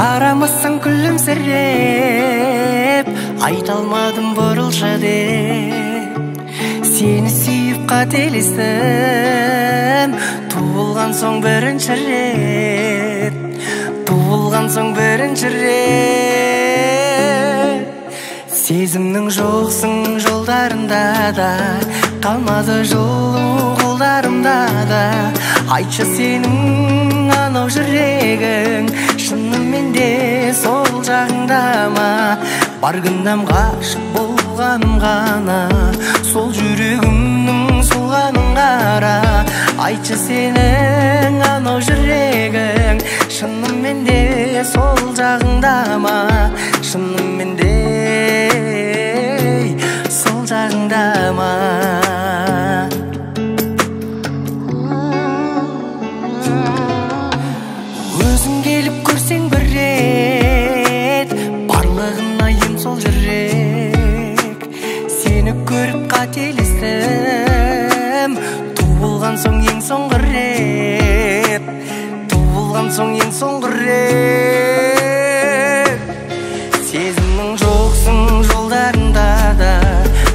Қарамасаң күлімсіреп, айта алмадым бұрылшы деп. Сені сүйіп қателестім, туылған соң бірінші рет, туылған соң бірінші рет. Сезімнің жоқсың жолдарында да, қалмады жылу қолдарымда да. Айтшы сенің анау жүрегің шынымен де сол жағыңда ма? Бар күнәм ғашық болғаным ғана, сол жүрегімнің солғанын қара. Айтшы сенің анау жүрегің шынымен де сол жағыңда ма? Шынымен де сол жағыңда ма? Өзің келіп көрсең бір рет, барлығына ем сол жүрек. Сені көріп қателестім, туылған соң ең соңғы рет, туылған соң ең соңғы рет. Сезімнің жоқсың жолдарында да,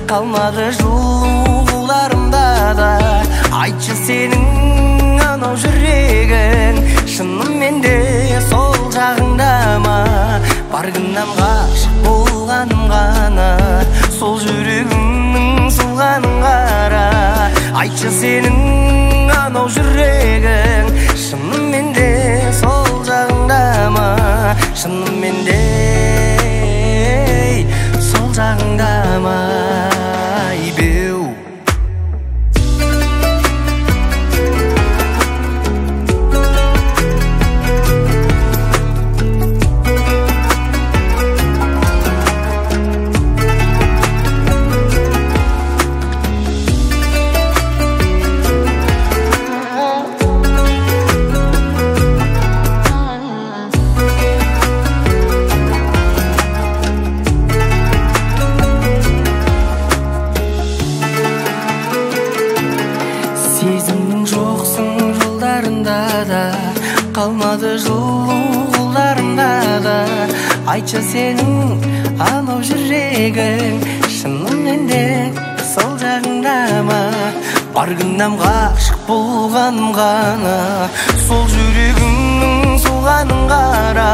қалмады жылу қолдарымда да. Айтшы сенің анау жүрегің шынымен де сол жағыңда ма? Бар күнәм ғашық болғаным ғана, сол жүрегімнің солғанын қара. Айтшы сенің анау жүрегің шынымен де сол жағыңда ма? Шынымен де сол жағыңда ма? Сезімнің жоқсың жолдарында да, қалмады жылу қолдарымда да. Айтшы сенің анау жүрегің шынымен де сол жағыңда ма? Бар күнәм ғашық болғаным ғана, сол жүрегіңнің солғанын қара.